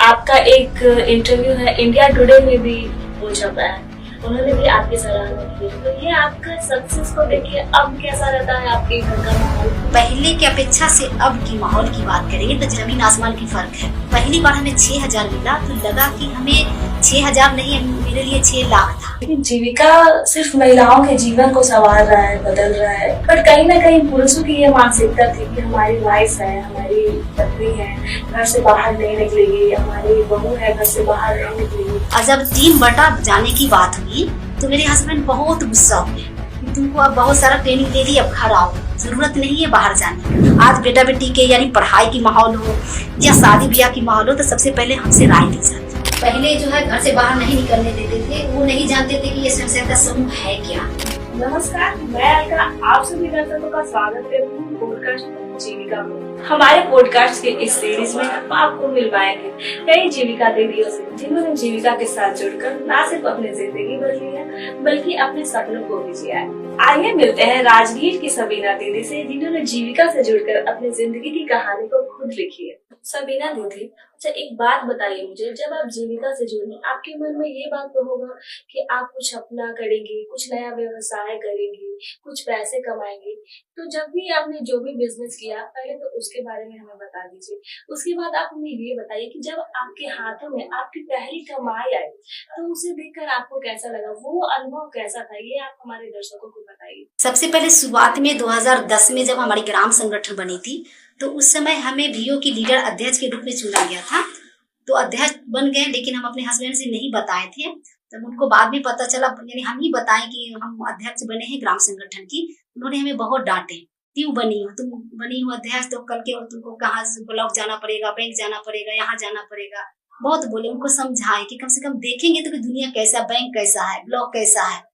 आपका एक इंटरव्यू है इंडिया टुडे में भी हो चुका है, उन्होंने भी आपकी सराहना की। तो ये आपका सक्सेस को देखिए अब कैसा रहता है आपके घर का माहौल? पहले की अपेक्षा से अब की माहौल की बात करेंगे तो जमीन आसमान की फर्क है। पहली बार हमें 6,000 मिला तो लगा कि हमें 6,000 नहीं, मेरे लिए 6 लाख था। लेकिन जीविका सिर्फ महिलाओं के जीवन को संवार रहा है, बदल रहा है, पर कहीं ना कहीं पुरुषों की ये मानसिकता थी कि हमारी वाइफ है, हमारी पत्नी है, घर से बाहर नहीं निकलेगी, हमारी बहू है, घर से बाहर नहीं निकलेगी। और जब टीम बटा जाने की बात हुई तो मेरे हस्बैंड बहुत गुस्सा हुए कि तुमको अब बहुत सारा ट्रेनिंग दे दी, अब घर आओ, जरूरत नहीं है बाहर जाने की। आज बेटा बेटी के यानी पढ़ाई की माहौल हो या शादी ब्याह की माहौल हो तो सबसे पहले हमसे राय ली जाती। पहले जो है घर से बाहर नहीं निकलने देते थे, वो नहीं जानते थे कि ये स्वयंसहायता समूह है क्या। नमस्कार, मैं अलका आप सभी दर्शकों का स्वागत करती हूँ पॉडकास्ट जीविका में। हमारे पॉडकास्ट के इस सीरीज में हम आपको मिलवाएंगे कई जीविका दीदियों से जिन्होंने जीविका के साथ जुड़कर न सिर्फ अपनी जिंदगी बदली है बल्कि अपने सपनों को भी जिया है। आइए मिलते हैं राजगीर की सबीना दीदी से जिन्होंने जीविका से जुड़कर अपनी जिंदगी की कहानी को खुद लिखी है। सबीना दीदी, अच्छा एक बात बताइए मुझे, जब आप जीविका से जुड़ी आपके मन में ये बात तो होगा कि आप कुछ अपना करेंगे, कुछ नया व्यवसाय करेंगे, कुछ पैसे कमाएंगे। तो जब भी आपने जो भी बिजनेस किया पहले तो उसके बारे में हमें बता दीजिए। उसके बाद आप हमें ये बताइए कि जब आपके हाथों में आपकी पहली कमाई आई तो उसे देखकर आपको कैसा लगा, वो अनुभव कैसा था, ये आप हमारे दर्शकों को बताइए। सबसे पहले शुरुआत में 2010 में जब हमारी ग्राम संगठन बनी थी तो उस समय हमें वीओ की लीडर अध्यक्ष के रूप में चुना गया था। तो अध्यक्ष बन गए लेकिन हम अपने हस्बैंड से नहीं बताए थे। तब उनको बाद में पता चला, यानी हम ही बताएं कि हम अध्यक्ष बने हैं ग्राम संगठन की। उन्होंने हमें बहुत डांटे, क्यों बनी हो तुम, बनी हो अध्यक्ष तो कल के और तुमको कहाँ ब्लॉक जाना पड़ेगा, बैंक जाना पड़ेगा, यहाँ जाना पड़ेगा। बहुत बोले, उनको समझाए कि कम से कम देखेंगे तो कि दुनिया कैसा, बैंक कैसा है, ब्लॉक कैसा है,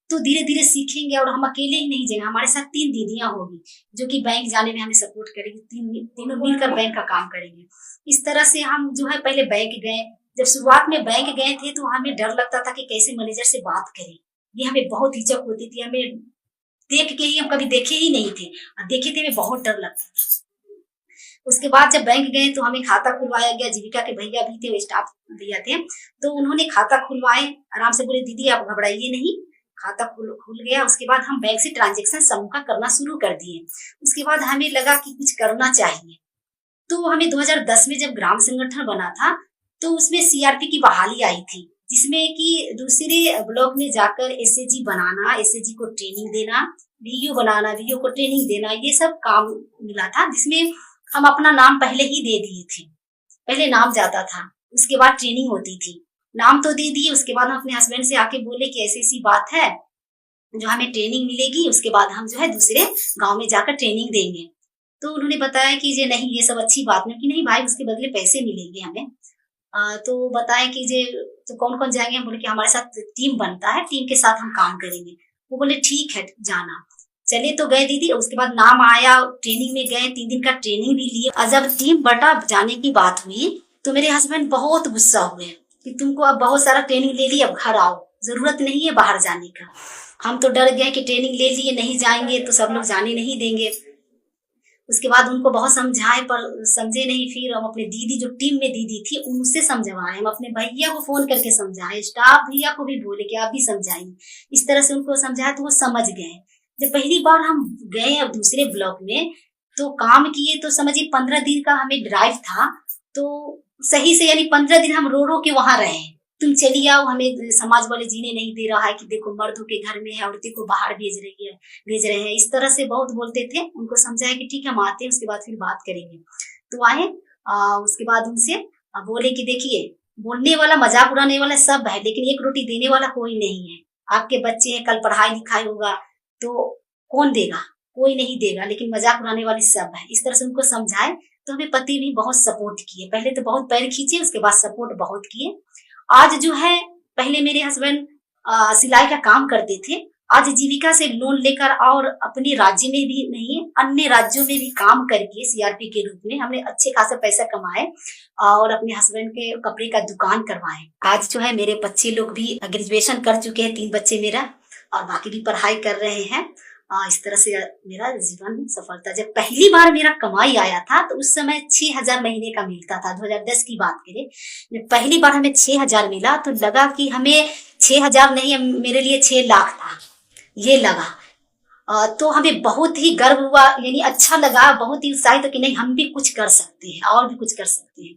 तो धीरे धीरे सीखेंगे। और हम अकेले ही नहीं जाएंगे, हमारे साथ 3 दीदियां होगी जो कि बैंक जाने में हमें सपोर्ट करेगी, तीनों मिलकर बैंक का काम करेंगे। इस तरह से हम जो है पहले बैंक गए। जब शुरुआत में बैंक गए थे तो हमें डर लगता था कि कैसे मैनेजर से बात करें, ये हमें बहुत हिचक होती थी। हमें देख के ही, हम कभी देखे ही नहीं थे, और देखे थे हमें बहुत डर लगता था। उसके बाद जब बैंक गए तो हमें खाता खुलवाया गया। जीविका के भैया भी थे, स्टाफ भैया थे, तो उन्होंने खाता खुलवाए। आराम से बोले दीदी आप घबराइए नहीं, खाता खुल गया। उसके बाद हम बैंक से ट्रांजैक्शन समूह का करना शुरू कर दिए। उसके बाद हमें लगा कि कुछ करना चाहिए, तो हमें 2010 में जब ग्राम संगठन बना था तो उसमें सीआरपी की बहाली आई थी, जिसमें कि दूसरे ब्लॉक में जाकर एसएजी बनाना, एसएजी को ट्रेनिंग देना, वीओ बनाना, वीओ को ट्रेनिंग देना, ये सब काम मिला था। जिसमें हम अपना नाम पहले ही दे दिए थे, पहले नाम जाता था, उसके बाद ट्रेनिंग होती थी। नाम तो दे दिए, उसके बाद हम अपने हस्बैंड से आके बोले कि ऐसी ऐसी बात है जो हमें ट्रेनिंग मिलेगी, उसके बाद हम जो है दूसरे गांव में जाकर ट्रेनिंग देंगे। तो उन्होंने बताया कि जे नहीं ये सब अच्छी बात नहीं, कि नहीं भाई उसके बदले पैसे मिलेंगे हमें। तो बताए कि जे तो कौन कौन जाएंगे, हम बोले कि हमारे साथ टीम बनता है, टीम के साथ हम काम करेंगे। वो बोले ठीक है जाना। चले तो गए दीदी। उसके बाद नाम आया, ट्रेनिंग में गए, 3 दिन का ट्रेनिंग भी लिए। और जब टीम बटा जाने की बात हुई तो मेरे हस्बैंड बहुत गुस्सा हुए कि तुमको अब बहुत सारा ट्रेनिंग ले ली, अब घर आओ, जरूरत नहीं है बाहर जाने का। हम तो डर गए कि ट्रेनिंग ले लिए, नहीं जाएंगे तो सब लोग जाने नहीं देंगे। उसके बाद उनको बहुत समझाए पर समझे नहीं। फिर हम अपने दीदी जो टीम में दीदी थी उनसे समझवाए, हम अपने भैया को फोन करके समझाए, स्टाफ भैया को भी बोले कि आप भी समझाइए। इस तरह से उनको समझाया तो वो समझ गए। जब पहली बार हम गए अब दूसरे ब्लॉक में तो काम किए, तो समझिए 15 दिन का हमें ड्राइव था। तो सही से यानी 15 दिन हम रो रो के वहां रहे, तुम चली आओ, हमें समाज वाले जीने नहीं दे रहा है, कि देखो मर्दों के घर में है, औरतें को बाहर भेज रहे हैं। इस तरह से बहुत बोलते थे। उनको समझाया कि ठीक है हम आते हैं, उसके बाद फिर बात करेंगे। तो आए। उसके बाद उनसे बोले कि देखिए बोलने वाला, मजाक उड़ाने वाला सब है, लेकिन एक रोटी देने वाला कोई नहीं है। आपके बच्चे हैं, कल पढ़ाई लिखाई होगा तो कौन देगा, कोई नहीं देगा, लेकिन मजाक उड़ाने वाले सब है। इस तरह से उनको समझाए तो हमें पति भी बहुत सपोर्ट किए। पहले तो बहुत पैर खींचे, उसके बाद सपोर्ट बहुत किए। आज जो है, पहले मेरे हस्बैंड सिलाई का काम करते थे, आज जीविका से लोन लेकर और अपने राज्य में भी नहीं अन्य राज्यों में भी काम करके सीआरपी के रूप में हमने अच्छे खासा पैसा कमाए और अपने हस्बैंड के कपड़े का दुकान करवाए। आज जो है मेरे बच्चे लोग भी ग्रेजुएशन कर चुके हैं, 3 बच्चे मेरा, और बाकी भी पढ़ाई कर रहे हैं। इस तरह से मेरा जीवन सफल था। जब पहली बार मेरा कमाई आया था तो उस समय 6,000 महीने का मिलता था। 2010 की बात करें, जब पहली बार हमें 6,000 मिला तो लगा कि हमें 6,000 नहीं, मेरे लिए 6 लाख था, ये लगा। तो हमें बहुत ही गर्व हुआ, यानी अच्छा लगा, बहुत ही उत्साहित हो कि नहीं हम भी कुछ कर सकते हैं और भी कुछ कर सकते हैं।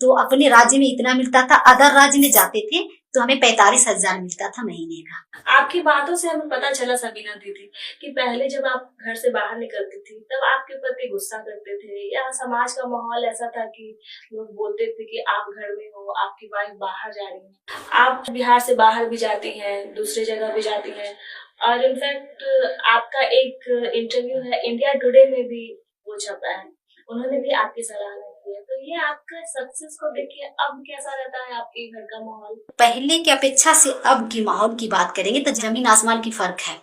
तो अपने राज्य में इतना मिलता था, अदर राज्य में जाते थे तो हमें 45,000 मिलता था महीने का। आपकी बातों से हमें पता चला सबीना दीदी कि पहले जब आप घर से बाहर निकलती थी तब आपके पति गुस्सा करते थे, या समाज का माहौल ऐसा था कि लोग बोलते थे कि आप घर में हो, आपकी वाइफ बाहर जा रही है। आप बिहार से बाहर भी जाती हैं, दूसरी जगह भी जाती हैं, और इनफैक्ट आपका एक इंटरव्यू है इंडिया टुडे में भी वो छपा है, उन्होंने भी आपकी सराहना की है। तो ये आपका सक्सेस को देखिए अब कैसा रहता है आपके घर का माहौल? पहले की अपेक्षा से अब की माहौल की बात करेंगे तो जमीन आसमान की फर्क है।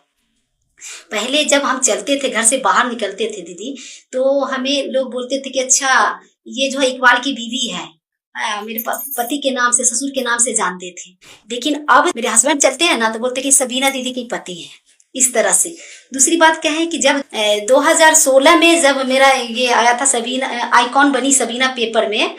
पहले जब हम चलते थे, घर से बाहर निकलते थे दीदी, तो हमें लोग बोलते थे कि अच्छा ये जो है इकबाल की बीवी है, मेरे पति के नाम से, ससुर के नाम से जानते थे। लेकिन अब मेरे हस्बैंड चलते हैं ना तो बोलते कि सबीना दीदी की पति है, इस तरह से। दूसरी बात क्या है कि जब 2016 में जब मेरा ये आया था, सबीना आइकॉन बनी सबीना पेपर में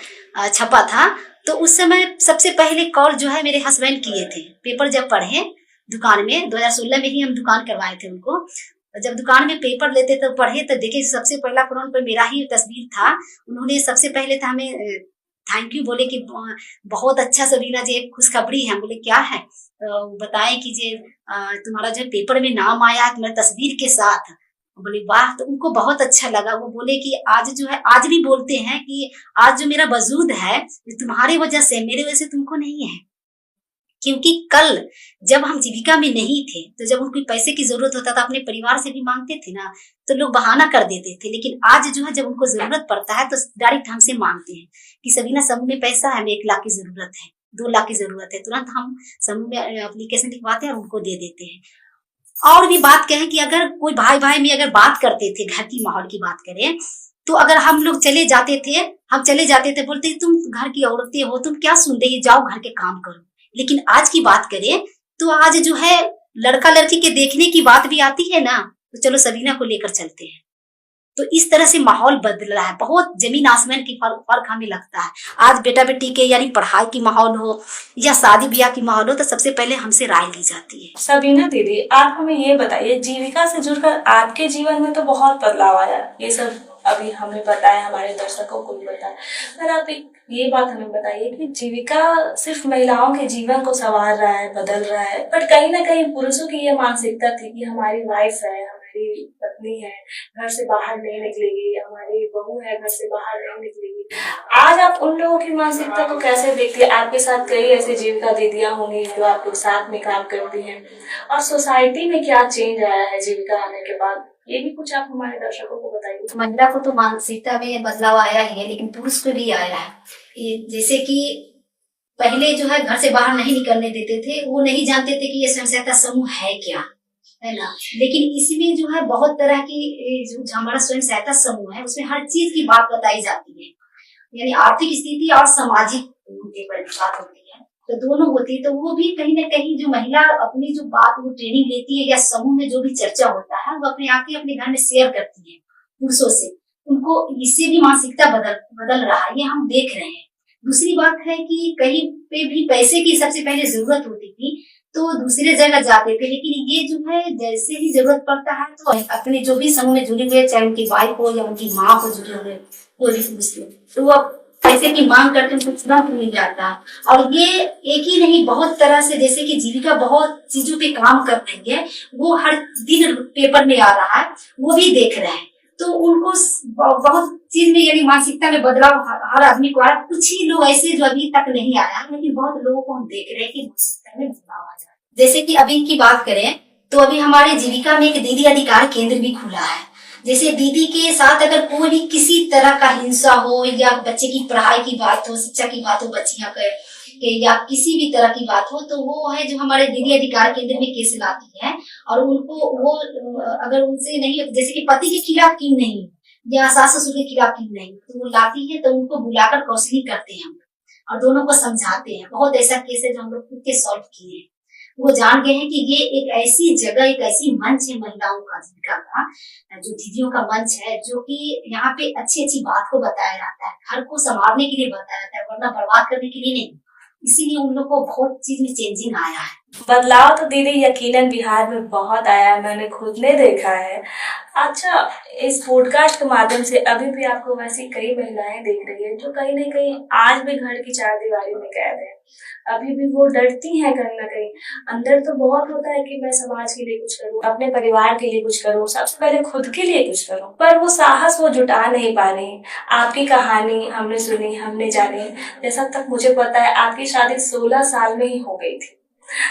छपा था, तो उस समय सबसे पहले कॉल जो है मेरे हस्बैंड किए थे। पेपर जब पढ़े दुकान में, 2016 में ही हम दुकान करवाए थे उनको, जब दुकान में पेपर लेते तो पढ़े तो देखे सबसे पहला फ्रंट पर मेरा ही तस्वीर था। उन्होंने सबसे पहले तो हमें थैंक यू बोले कि बहुत अच्छा सबीना जी, एक खुशखबरी है। बोले क्या है? बताएं कि जे तुम्हारा जो पेपर में नाम आया तुम्हारी तस्वीर के साथ। बोले वाह, तो उनको बहुत अच्छा लगा। वो बोले कि आज जो है, आज भी बोलते हैं कि आज जो मेरा वजूद है तुम्हारी वजह से, मेरे वजह से तुमको नहीं है। क्योंकि कल जब हम जीविका में नहीं थे तो जब उनको पैसे की जरूरत होता था, अपने परिवार से भी मांगते थे ना, तो लोग बहाना कर देते थे। लेकिन आज जो है जब उनको जरूरत पड़ता है तो डायरेक्ट हमसे मांगते हैं कि सबीना समूह में पैसा है, हमें 1 लाख की जरूरत है, 2 लाख की जरूरत है। तुरंत हम समूह में एप्लीकेशन लिखवाते हैं और उनको दे देते हैं। और भी बात कहें कि अगर कोई भाई भाई में अगर बात करते थे, घर की माहौल की बात करें, तो अगर हम लोग चले जाते थे, बोलते तुम घर की औरतें हो, तुम क्या सुन रही, जाओ घर के काम करो। लेकिन आज की बात करें तो आज जो है लड़का लड़की के देखने की बात भी आती है ना, तो चलो सबीना को लेकर चलते हैं। तो इस तरह से माहौल बदल रहा है, बहुत जमीन आसमान की फर्क हमें लगता है। आज बेटा बेटी के यानी पढ़ाई की माहौल हो या शादी ब्याह की माहौल हो, तो सबसे पहले हमसे राय ली जाती है। सबीना दीदी, आप हमें ये बताइए, जीविका से जुड़कर आपके जीवन में तो बहुत बदलाव आया, ये सब अभी हमें बताया, हमारे दर्शकों को भी बताया, पर आप ये बात हमें बताइए कि जीविका सिर्फ महिलाओं के जीवन को संवार रहा है, बदल रहा है, पर कहीं ना कहीं पुरुषों की ये मानसिकता थी कि हमारी वाइफ है, हमारी पत्नी है, घर से बाहर नहीं निकलेगी, हमारी बहू है, घर से बाहर नहीं निकलेगी। आज आप उन लोगों की मानसिकता को कैसे देखती है? आपके साथ कई ऐसी जीविका दीदियां होंगी जो आप लोग साथ में काम करती हैं, और सोसाइटी में क्या चेंज आया है जीविका आने के बाद, ये भी कुछ आप हमारे दर्शकों को बताइए। महिला को तो मानसिकता में बदलाव आया ही है, लेकिन पुरुष को भी आया है। जैसे कि पहले जो है घर से बाहर नहीं निकलने देते थे, वो नहीं जानते थे कि ये स्वयं सहायता समूह है क्या, है ना। लेकिन इसमें जो है बहुत तरह की जो हमारा स्वयं सहायता समूह है उसमें हर चीज की बात बताई जाती है, यानी आर्थिक स्थिति और सामाजिक बात होती है, तो दोनों होती है। तो वो भी कहीं ना कहीं जो महिला अपनी जो बात वो ट्रेनिंग लेती है या समूह में जो भी चर्चा होता है वो अपने आके अपने घर में शेयर करती है पुरुषों से। उनको इससे भी मानसिकता बदल रहा है, ये हम देख रहे हैं। दूसरी बात है कि कहीं पे भी पैसे की सबसे पहले जरूरत होती थी तो दूसरे जगह जाते थे, लेकिन ये जो है जैसे ही जरूरत पड़ता है तो अपने जो भी समूह में जुड़े हुए, चाहे उनकी वाइफ हो या उनकी माँ हो जुड़े हुए, कोई भी पुरुष हो, तो वो पैसे की मांग करते उनको तुरंत मिल जाता। और ये एक ही नहीं, बहुत तरह से, जैसे कि जीविका बहुत चीजों पे काम कर रही है, वो हर दिन पेपर में आ रहा है, वो भी देख रहे हैं। तो उनको बहुत चीज में यानी मानसिकता में बदलाव हर आदमी को आया। कुछ ही लोग ऐसे जो अभी तक नहीं आया, लेकिन बहुत लोगों को हम देख रहे हैं कि मानसिकता में बदलाव आ जाए। जैसे कि अभी की बात करें तो अभी हमारे जीविका में एक दीदी अधिकार केंद्र भी खुला है। जैसे दीदी के साथ अगर कोई भी किसी तरह का हिंसा हो या बच्चे की पढ़ाई की बात हो, शिक्षा की बात हो, बच्चियां के या किसी भी तरह की बात हो, तो वो है जो हमारे दीदी अधिकार केंद्र में केस लाती है। और उनको वो अगर उनसे नहीं, जैसे कि पति के खिलाफ क्यों नहीं या सास ससुर के खिलाफ क्यों नहीं, तो वो लाती है, तो उनको बुलाकर काउंसलिंग करते हैं हम और दोनों को समझाते हैं। बहुत ऐसा केस है जो हम लोग खुद के सॉल्व किए हैं। वो जान गए हैं कि ये एक ऐसी जगह, एक ऐसी मंच है महिलाओं का, जीविका का, जो दीदियों का मंच है, जो कि यहाँ पे अच्छी अच्छी बात को बताया जाता है, घर को संभालने के लिए बताया जाता है, वरना बर्बाद करने के लिए नहीं। इसीलिए उन लोग को बहुत चीज में चेंजिंग आया है। बदलाव तो दीदी यकीनन बिहार में बहुत आया है, मैंने खुद ने देखा है। अच्छा, इस पॉडकास्ट के माध्यम से अभी भी आपको वैसी कई महिलाएं देख रही है जो कहीं ना कहीं आज भी घर की चार दीवारी में कैद है। अभी भी वो डरती हैं कहीं ना कहीं। अंदर तो बहुत होता है कि मैं समाज के लिए कुछ करूं, अपने परिवार के लिए कुछ करूं, सबसे पहले खुद के लिए कुछ करूं, पर वो साहस वो जुटा नहीं पा रही। आपकी कहानी हमने सुनी, हमने जानी। जैसा तक मुझे पता है आपकी शादी 16 साल में ही हो गई थी।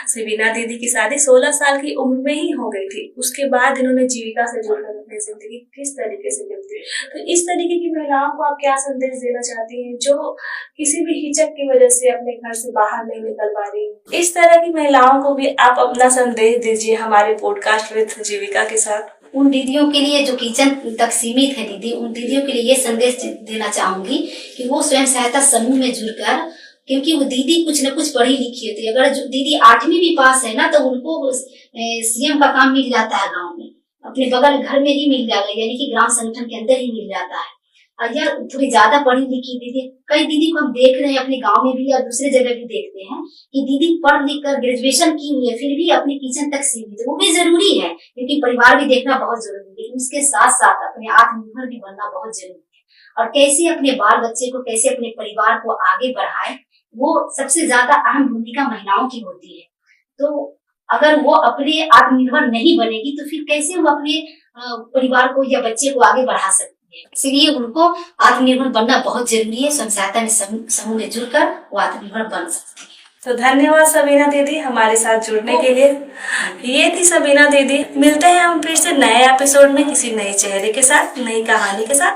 सबीना दीदी की शादी 16 साल की उम्र में ही हो गई थी। उसके बाद इन्होंने जीविका से जुड़कर अपनी जिंदगी किस तरीके से बिताई। तो इस तरीके की महिलाओं को आप क्या संदेश देना चाहती हैं जो किसी भी हिचक की वजह से अपने घर से बाहर नहीं निकल पा रही? इस तरह की महिलाओं को भी आप अपना संदेश दीजिए हमारे पॉडकास्ट विद जीविका के साथ। उन दीदियों के लिए जो किचन तक सीमित है दीदी, उन दीदियों के लिए ये संदेश देना चाहूंगी कि वो स्वयं सहायता समूह में जुड़कर, क्योंकि वो दीदी कुछ न कुछ पढ़ी लिखी होती है। अगर जो दीदी 8वीं भी पास है ना, तो उनको सीएम का काम मिल जाता है गांव में, अपने बगल घर में ही मिल जाएगा, यानी कि ग्राम संगठन के अंदर ही मिल जाता है। और यार थोड़ी ज्यादा पढ़ी लिखी दीदी, कई दीदी को हम देख रहे हैं अपने गांव में भी और दूसरे जगह भी देखते हैं कि दीदी पढ़ लिख कर ग्रेजुएशन की हुई है, फिर भी अपने किचन तक सीमित है। वो भी जरूरी है, क्योंकि परिवार भी देखना बहुत जरूरी है, लेकिन उसके साथ साथ अपने आत्मनिर्भर भी बनना बहुत जरूरी है। और कैसे अपने बाल बच्चे को, कैसे अपने परिवार को आगे बढ़ाए, वो सबसे ज्यादा अहम भूमिका महिलाओं की होती है। तो अगर वो अपने आत्मनिर्भर नहीं बनेगी तो फिर कैसे वो अपने परिवार को या बच्चे को आगे बढ़ा सकती है। इसलिए उनको आत्मनिर्भर बनना बहुत जरूरी है। स्वयं सहायता में समूह में जुड़कर वो आत्मनिर्भर बन सकती है। तो धन्यवाद सबीना दीदी हमारे साथ जुड़ने के लिए। ये थी सबीना दीदी। मिलते हैं हम फिर से नए एपिसोड में किसी नए चेहरे के साथ, नई कहानी के साथ।